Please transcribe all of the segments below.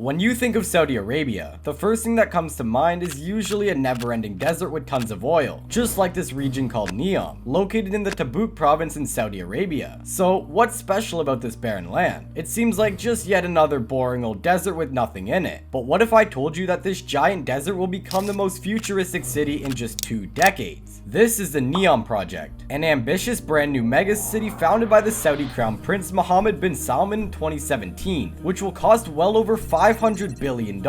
When you think of Saudi Arabia, the first thing that comes to mind is usually a never-ending desert with tons of oil, just like this region called NEOM, located in the Tabuk province in Saudi Arabia. So what's special about this barren land? It seems like just yet another boring old desert with nothing in it. But what if I told you that this giant desert will become the most futuristic city in just 2 decades? This is the NEOM project, an ambitious brand new mega city founded by the Saudi Crown Prince Mohammed bin Salman in 2017, which will cost well over $500 billion.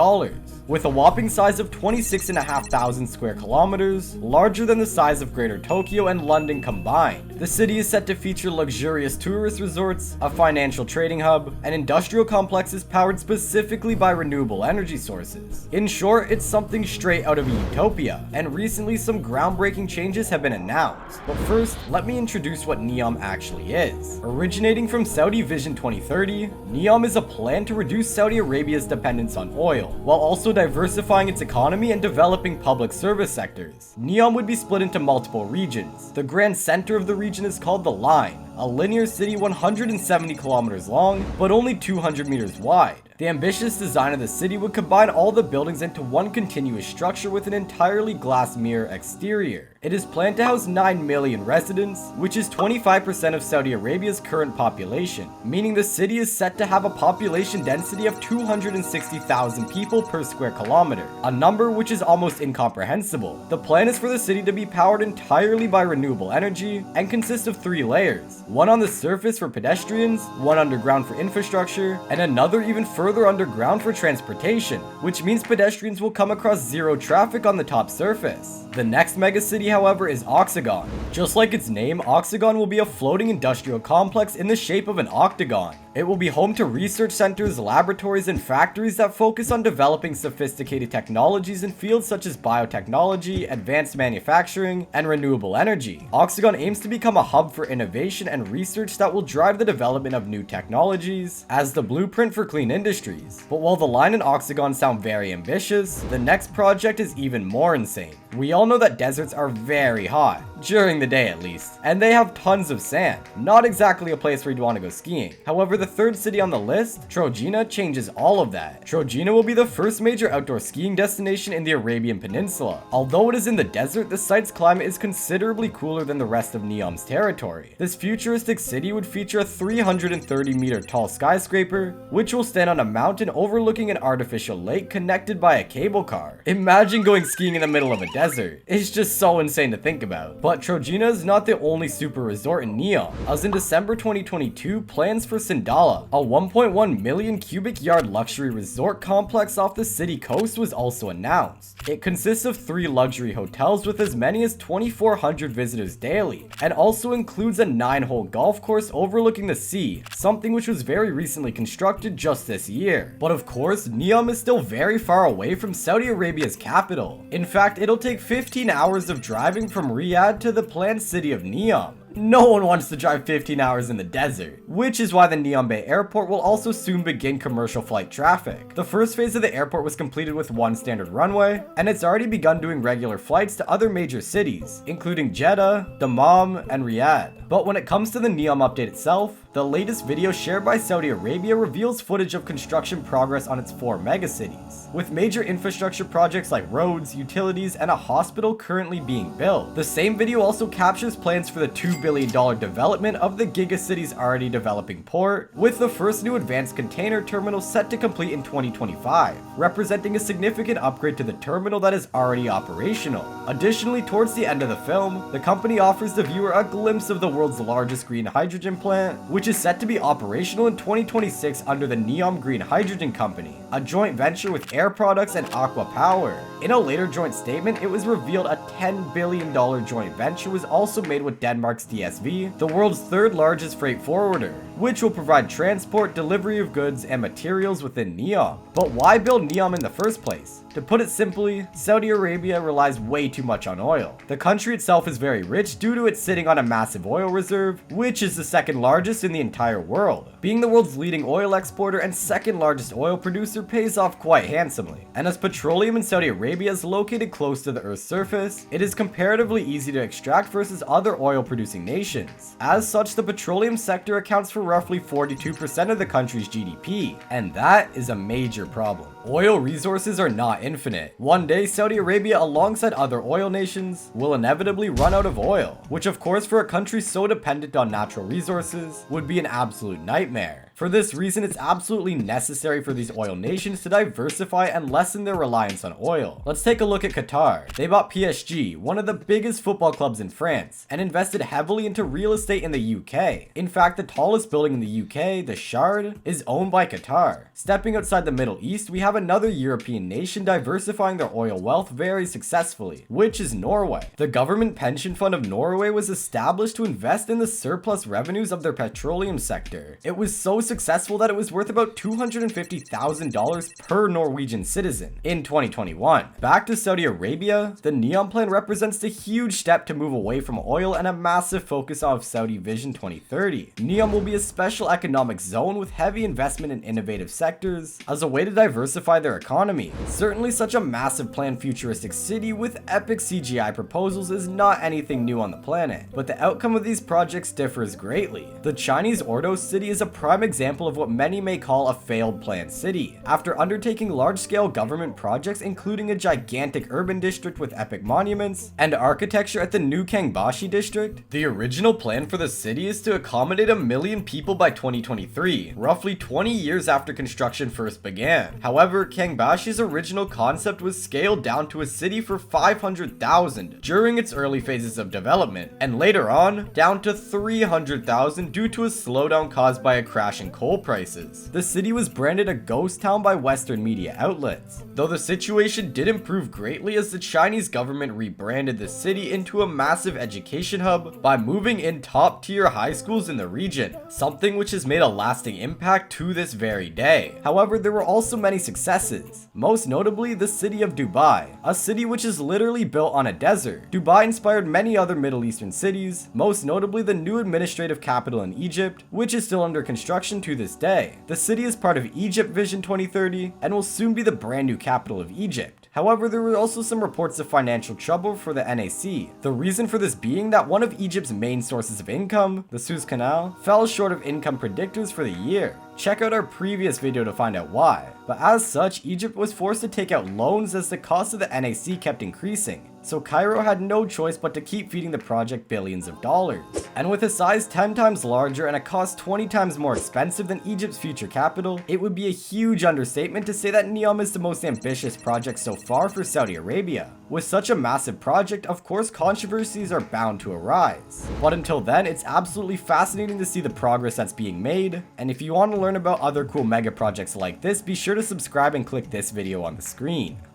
With a whopping size of 26,500 square kilometers, larger than the size of Greater Tokyo and London combined. The city is set to feature luxurious tourist resorts, a financial trading hub, and industrial complexes powered specifically by renewable energy sources. In short, it's something straight out of a utopia, and recently some groundbreaking changes have been announced. But first, let me introduce what NEOM actually is. Originating from Saudi Vision 2030, NEOM is a plan to reduce Saudi Arabia's dependence on oil, while also diversifying its economy and developing public service sectors. NEOM would be split into multiple regions. The grand center of the region is called the Line, a linear city 170 kilometers long, but only 200 meters wide. The ambitious design of the city would combine all the buildings into one continuous structure with an entirely glass mirror exterior. It is planned to house 9 million residents, which is 25% of Saudi Arabia's current population, meaning the city is set to have a population density of 260,000 people per square kilometer, a number which is almost incomprehensible. The plan is for the city to be powered entirely by renewable energy and consist of 3 layers, one on the surface for pedestrians, one underground for infrastructure, and another even further underground for transportation, which means pedestrians will come across zero traffic on the top surface. The next megacity, however, is Oxyon. Just like its name, Oxyon will be a floating industrial complex in the shape of an octagon. It will be home to research centers, laboratories, and factories that focus on developing sophisticated technologies in fields such as biotechnology, advanced manufacturing, and renewable energy. Oxyon aims to become a hub for innovation and research that will drive the development of new technologies as the blueprint for clean industries. But while the Line and Oxyon sound very ambitious, the next project is even more insane. We all know that deserts are very hot, during the day at least, and they have tons of sand. Not exactly a place where you'd want to go skiing. However, the third city on the list, Trojena, changes all of that. Trojena will be the first major outdoor skiing destination in the Arabian Peninsula. Although it is in the desert, the site's climate is considerably cooler than the rest of NEOM's territory. This futuristic city would feature a 330-meter tall skyscraper, which will stand on a mountain overlooking an artificial lake connected by a cable car. Imagine going skiing in the middle of a desert. It's just so insane to think about. But Trojena is not the only super resort in NEOM, as in December 2022, plans for Sandala, a 1.1 million cubic yard luxury resort complex off the city coast, was also announced. It consists of 3 luxury hotels with as many as 2,400 visitors daily, and also includes a 9-hole golf course overlooking the sea, something which was very recently constructed just this year. But of course, NEOM is still very far away from Saudi Arabia's capital. In fact, it'll take 15 hours of driving from Riyadh to the planned city of NEOM. No one wants to drive 15 hours in the desert, which is why the NEOM Bay Airport will also soon begin commercial flight traffic. The first phase of the airport was completed with 1 standard runway, and it's already begun doing regular flights to other major cities, including Jeddah, Dammam, and Riyadh. But when it comes to the NEOM update itself, the latest video shared by Saudi Arabia reveals footage of construction progress on its 4 megacities, with major infrastructure projects like roads, utilities, and a hospital currently being built. The same video also captures plans for the $2 billion development of the gigacity's already developing port, with the first new advanced container terminal set to complete in 2025, representing a significant upgrade to the terminal that is already operational. Additionally, towards the end of the film, the company offers the viewer a glimpse of the world's largest green hydrogen plant, which is set to be operational in 2026 under the NEOM Green Hydrogen Company, a joint venture with Air Products and Aqua Power. In a later joint statement, it was revealed a $10 billion joint venture was also made with Denmark's DSV, the world's 3rd largest freight forwarder, which will provide transport, delivery of goods, and materials within NEOM. But why build NEOM in the first place? To put it simply, Saudi Arabia relies way too much on oil. The country itself is very rich due to it sitting on a massive oil reserve, which is the 2nd largest in the entire world. Being the world's leading oil exporter and 2nd largest oil producer pays off quite handsomely. And as petroleum in Saudi Arabia is located close to the Earth's surface, it is comparatively easy to extract versus other oil producing nations. As such, the petroleum sector accounts for roughly 42% of the country's GDP, and that is a major problem. Oil resources are not infinite. One day, Saudi Arabia, alongside other oil nations, will inevitably run out of oil, which of course for a country so dependent on natural resources would be an absolute nightmare. For this reason, it's absolutely necessary for these oil nations to diversify and lessen their reliance on oil. Let's take a look at Qatar. They bought PSG, one of the biggest football clubs in France, and invested heavily into real estate in the UK. In fact, the tallest building in the UK, the Shard, is owned by Qatar. Stepping outside the Middle East, we have another European nation diversifying their oil wealth very successfully, which is Norway. The government pension fund of Norway was established to invest in the surplus revenues of their petroleum sector. It was so successful that it was worth about $250,000 per Norwegian citizen in 2021. Back to Saudi Arabia, the NEOM plan represents a huge step to move away from oil and a massive focus on Saudi Vision 2030. NEOM will be a special economic zone with heavy investment in innovative sectors as a way to diversify their economy. Certainly such a massive planned futuristic city with epic CGI proposals is not anything new on the planet, but the outcome of these projects differs greatly. The Chinese Ordos city is a prime example of what many may call a failed planned city. After undertaking large-scale government projects including a gigantic urban district with epic monuments and architecture at the new Kangbashi district, the original plan for the city is to accommodate 1 million people by 2023, roughly 20 years after construction first began. However, Kangbashi's original concept was scaled down to a city for 500,000 during its early phases of development, and later on down to 300,000 due to a slowdown caused by a crash in coal prices. The city was branded a ghost town by Western media outlets, though the situation did improve greatly as the Chinese government rebranded the city into a massive education hub by moving in top-tier high schools in the region, something which has made a lasting impact to this very day. However, there were also many successes, most notably the city of Dubai, a city which is literally built on a desert. Dubai inspired many other Middle Eastern cities, most notably the new administrative capital in Egypt, which is still under construction to this day. The city is part of Egypt Vision 2030 and will soon be the brand new capital of Egypt. However, there were also some reports of financial trouble for the NAC. The reason for this being that one of Egypt's main sources of income, the Suez Canal, fell short of income predictors for the year. Check out our previous video to find out why. But as such, Egypt was forced to take out loans as the cost of the NAC kept increasing. So Cairo had no choice but to keep feeding the project billions of dollars. And with a size 10 times larger and a cost 20 times more expensive than Egypt's future capital, it would be a huge understatement to say that NEOM is the most ambitious project so far for Saudi Arabia. With such a massive project, of course controversies are bound to arise. But until then, it's absolutely fascinating to see the progress that's being made, and if you want to learn about other cool mega projects like this, be sure to subscribe and click this video on the screen.